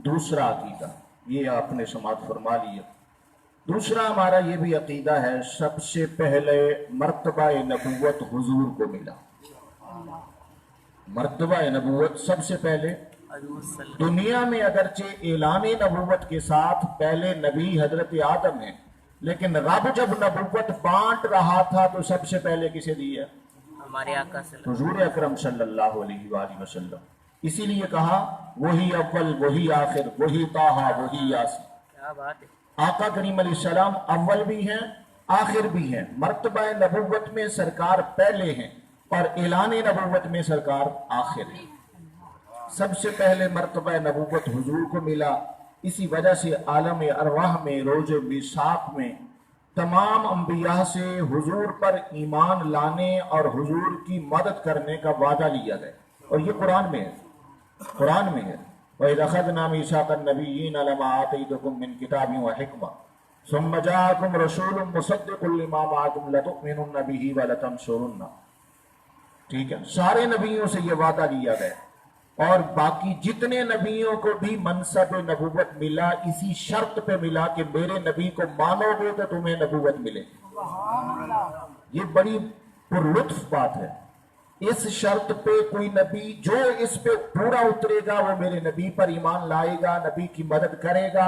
दूसरा अकीदा ये आपने समात फरमा लिया। दूसरा हमारा ये भी अकीदा है, सबसे पहले मर्तबा नबूवत हुजूर को मिला। मर्तबा नबूवत सबसे पहले दुनिया में, अगरचे ऐलान नबूवत के साथ पहले नबी हजरत आदम है, लेकिन रब जब नबूवत बांट रहा था तो सबसे पहले किसे दिया? हमारे आका हुजूर अकरम सल्लल्लाहु अलैहि वसल्लम। इसीलिए कहा वही अव्वल वही आखिर वही ताहा वही यासीन। क्या बात है। आका करीम अलैहिस्सलाम अव्वल भी हैं आखिर भी हैं। मर्तबा नबूवत में सरकार पहले हैं और ऐलान नबूवत में सरकार आखिर है। सबसे पहले मर्तबा नबूवत हुजूर को मिला। इसी वजह से आलम अरवाह में रोज मिसाक में तमाम अंबिया से हुजूर पर ईमान लाने और हुजूर की मदद करने का वादा लिया गया, और ये कुरान में है। कुरान में है वइज़अख़ज़ना मीसाक़न नबिय्यीन लमा आतैतुकुम मिन किताबिन व हिकमा सुम्मा जाअकुम रसूलुम मुसद्दिक़ुन लिमा मअकुम लतु'मिनुन्न बिही व लतंसुरुन्ना। ठीक है, सारे नबियों से ये वादा लिया गया, और बाकी जितने नबियों को भी मनसब नबूवत मिला इसी शर्त पे मिला कि मेरे नबी को मानोगे तो तुम्हें नबूवत मिलेगी। ये बड़ी पुरलुत्फ बात है। इस शर्त पे कोई नबी जो इस पे पूरा उतरेगा वो मेरे नबी पर ईमान लाएगा, नबी की मदद करेगा,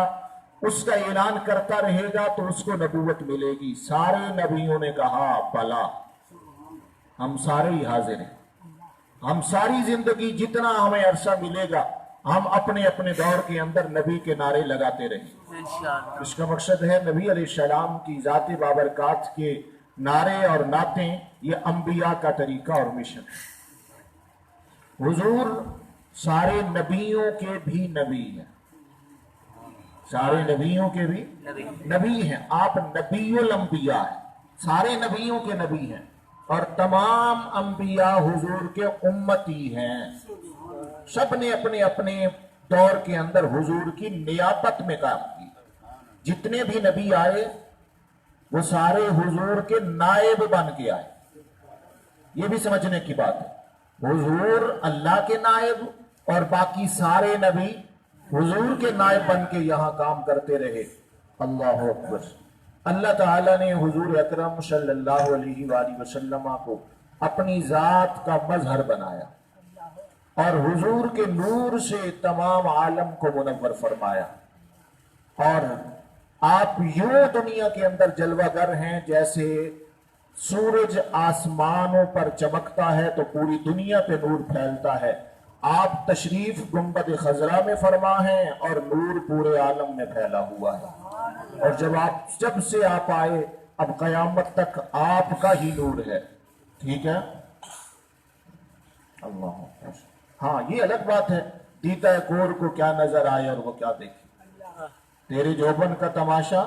उसका ऐलान करता रहेगा तो उसको नबूवत मिलेगी। सारे नबियों ने कहा भला, हम सारे ही हाजिर हैं। हम सारी जिंदगी जितना हमें अरसा मिलेगा हम अपने अपने दौर के अंदर नबी के नारे लगाते रहें। इसका मकसद है नबी अलैहिस्सलाम की ज़ात बाबरकात के नारे और नातें, ये अंबिया का तरीका और मिशन है। हुजूर सारे नबियों के भी नबी हैं, सारे नबियों के भी नबी हैं। आप नबीउल अंबिया हैं, सारे नबियों के नबी हैं, और तमाम अंबिया हुजूर के उम्मती हैं। सब ने अपने अपने दौर के अंदर हुजूर की नियाबत में काम की। जितने भी नबी आए वो सारे हुजूर के नायब बन के आए। ये भी समझने की बात है, हुजूर अल्लाह के नायब और बाकी सारे नबी हुजूर के नायब बन के यहां काम करते रहे। अल्लाहु अकबर। अल्लाह ताला ने हुजूर अकरम सल्लल्लाहु अलैहि वसल्लम को अपनी जात का मजहर बनाया और हुजूर के नूर से तमाम आलम को मुनव्वर फरमाया। और आप यूं दुनिया के अंदर जलवागर हैं जैसे सूरज आसमानों पर चमकता है तो पूरी दुनिया पे नूर फैलता है। आप तशरीफ गुंबद खजरा में फरमा हैं और नूर पूरे आलम में फैला हुआ है। और जब से आप आए अब कयामत तक आपका ही नूर है। ठीक है, अल्लाह। हाँ, ये अलग बात है, दीदा कोर को क्या नजर आए और वो क्या देखे। तेरे जौबन का तमाशा,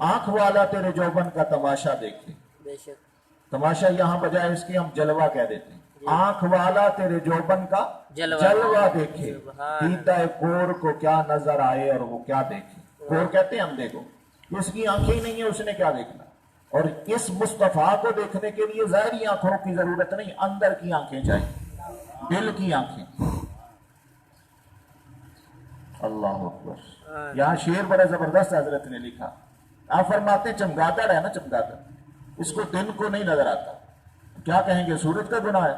आंख वाला तेरे जौबन का तमाशा देखे। तमाशा यहाँ बजाय इसके हम जलवा कह देते हैं। आंख वाला तेरे जौबन का जलवा देखे, दीदा कोर को क्या नजर आए और वो क्या देखे। कोर कहते हैं अंधे को, जिसकी आंखें ही नहीं है उसने क्या देखना। और इस मुस्तफा को देखने के लिए ज़ाहिरी आंखों की जरूरत नहीं, अंदर की आंखें चाहिए, दिल की आंखें। अल्लाह अकबर। यहाँ शेर बड़ा जबरदस्त हजरत ने लिखा। आप फरमाते चमगादड़ है ना, चमगादड़, इसको दिन को नहीं नजर आता, क्या कहेंगे सूरज का गुनाह है।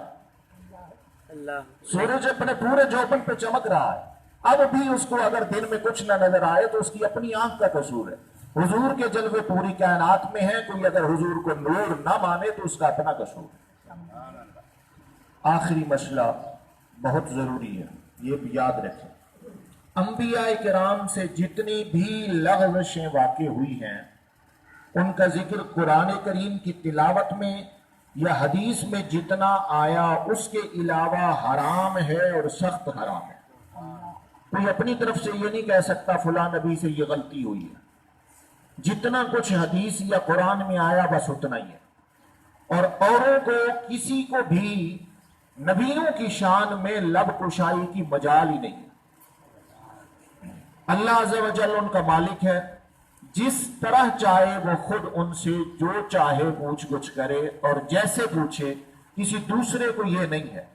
सूरज अपने पूरे जौबन पे चमक रहा है, अब भी उसको अगर दिन में कुछ ना नजर आए तो उसकी अपनी आंख का कसूर है। हुजूर के जलवे पूरी कायनात में है, कोई अगर हुजूर को नूर ना माने तो उसका अपना कसूर है। आखिरी मसला बहुत जरूरी है, ये याद रखें। अंबिया किराम से जितनी भी लग़्ज़ें वाक़ई हुई हैं उनका जिक्र कुरान करीम की तिलावत में या हदीस में जितना आया उसके अलावा हराम है और सख्त हराम है। कोई अपनी तरफ से ये नहीं कह सकता फलां नबी से ये गलती हुई है। जितना कुछ हदीस या कुरान में आया बस उतना ही है, और औरों को किसी को भी नबियों की शान में लब कुशाई की मजाल ही नहीं। अल्लाह अज़्ज़ा व जल उनका मालिक है, जिस तरह चाहे वो खुद उनसे जो चाहे पूछ गुछ करे और जैसे पूछे, किसी दूसरे को ये नहीं है।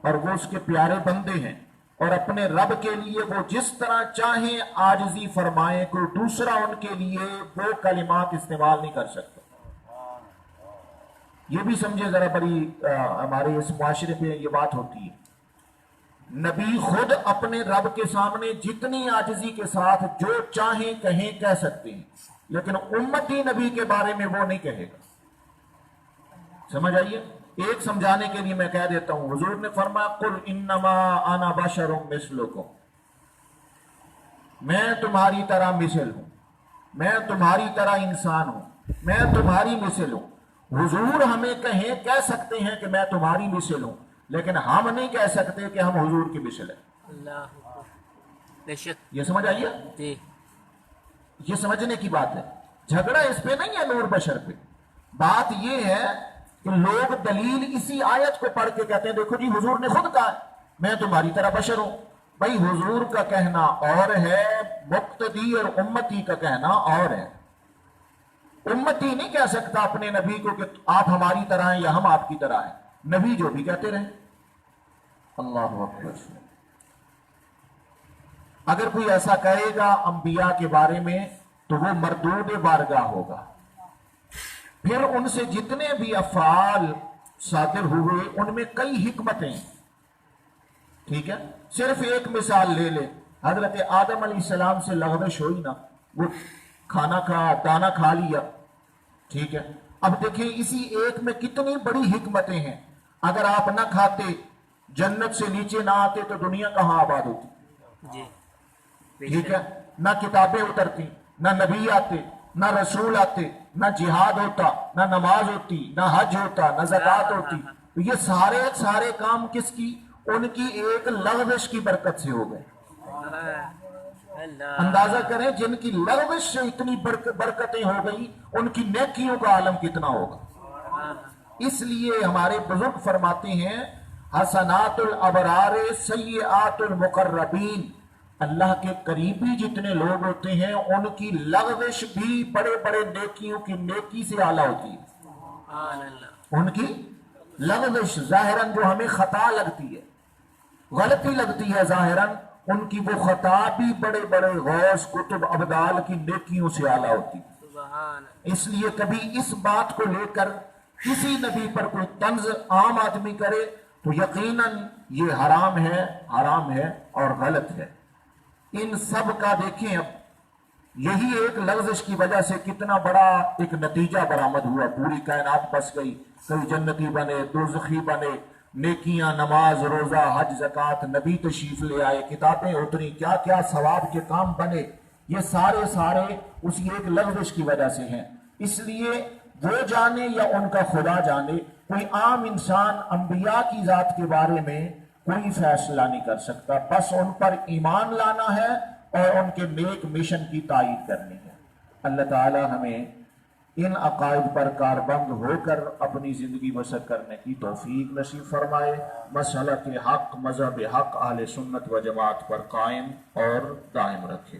और वो उसके प्यारे बंदे हैं اور اپنے رب کے لیے وہ جس طرح چاہیں آجزی فرمائیں، کوئی دوسرا ان کے لیے وہ کلمات استعمال نہیں کر سکتا۔ یہ بھی سمجھے ذرا، بڑی ہمارے اس معاشرے پہ یہ بات ہوتی ہے، نبی خود اپنے رب کے سامنے جتنی عاجزی کے ساتھ جو چاہیں کہیں کہہ سکتے ہیں، لیکن امتی نبی کے بارے میں وہ نہیں کہے گا۔ سمجھ آئیے؟ ایک سمجھانے کے لیے میں کہہ دیتا ہوں، حضور نے فرمایا قل انما انا بشر مثلکم، میں تمہاری طرح مثل ہوں، میں تمہاری طرح انسان ہوں، میں تمہاری مثل ہوں۔ حضور ہمیں کہیں کہہ سکتے ہیں کہ میں تمہاری مثل ہوں، لیکن ہم نہیں کہہ سکتے کہ ہم حضور کی مثل ہیں۔ اللہ بے شک یہ سمجھ آئیے؟ جی یہ سمجھنے کی بات ہے، جھگڑا اس پہ نہیں ہے نور بشر پہ۔ بات یہ ہے کہ لوگ دلیل اسی آیت کو پڑھ کے کہتے ہیں دیکھو جی حضور نے خود کہا میں تمہاری طرح بشر ہوں۔ بھائی حضور کا کہنا اور ہے، مقتدی اور امتی کا کہنا اور ہے۔ امتی نہیں کہہ سکتا اپنے نبی کو کہ آپ ہماری طرح ہیں یا ہم آپ کی طرح ہیں، نبی جو بھی کہتے رہیں۔ اللہ اکبر۔ اگر کوئی ایسا کہے گا انبیاء کے بارے میں تو وہ مردود بارگاہ ہوگا۔ پھر ان سے جتنے بھی افعال صادر ہوئے ان میں کئی حکمتیں، ٹھیک ہے؟ صرف ایک مثال لے لے، حضرت آدم علیہ السلام سے لغزش ہوئی نا، وہ دانا کھا لیا، ٹھیک ہے؟ اب دیکھیں اسی ایک میں کتنی بڑی حکمتیں ہیں۔ اگر آپ نہ کھاتے، جنت سے نیچے نہ آتے تو دنیا کہاں آباد ہوتی؟ جی ٹھیک ہے؟ نہ کتابیں اترتی، نہ نبی آتے، نہ رسول آتے، نہ جہاد ہوتا، نہ نماز ہوتی، نہ حج ہوتا، نہ زکوٰۃ ہوتی۔ تو یہ سارے کام کس کی؟ ان کی ایک لغزش کی برکت سے ہو گئے۔ اللہ اندازہ کریں جن کی لغزش سے اتنی برکتیں ہو گئی، ان کی نیکیوں کا عالم کتنا ہوگا۔ اس لیے ہمارے بزرگ فرماتے ہیں حسنات الابرار سیئات المقربین، اللہ کے قریبی جتنے لوگ ہوتے ہیں ان کی لغزش بھی بڑے بڑے نیکیوں کی نیکی سے اعلیٰ ہوتی ہے۔ سبحان اللہ۔ ان کی لغزش ظاہراً جو ہمیں خطا لگتی ہے، غلطی لگتی ہے ظاہراً، ان کی وہ خطا بھی بڑے بڑے غوث کتب ابدال کی نیکیوں سے اعلیٰ ہوتی ہے۔ سبحان اس لیے کبھی اس بات کو لے کر کسی نبی پر کوئی طنز عام آدمی کرے تو یقیناً یہ حرام ہے اور غلط ہے۔ ان سب کا دیکھیں، اب یہی ایک لغزش کی وجہ سے کتنا بڑا ایک نتیجہ برآمد ہوا، پوری کائنات بس گئی، کوئی جنتی بنے، دوزخی بنے، نیکیاں، نماز، روزہ، حج، زکوٰۃ، نبی تشریف لے آئے، کتابیں اتری، کیا کیا ثواب کے کام بنے، یہ سارے اسی ایک لغزش کی وجہ سے ہیں۔ اس لیے وہ جانے یا ان کا خدا جانے، کوئی عام انسان انبیاء کی ذات کے بارے میں کوئی فیصلہ نہیں کر سکتا، بس ان پر ایمان لانا ہے اور ان کے نیک مشن کی تائید کرنی ہے۔ اللہ تعالی ہمیں ان عقائد پر کاربند ہو کر اپنی زندگی بسر کرنے کی توفیق نصیب فرمائے، مسلک حق، مذہب حق، اہل سنت و جماعت پر قائم اور دائم رکھے۔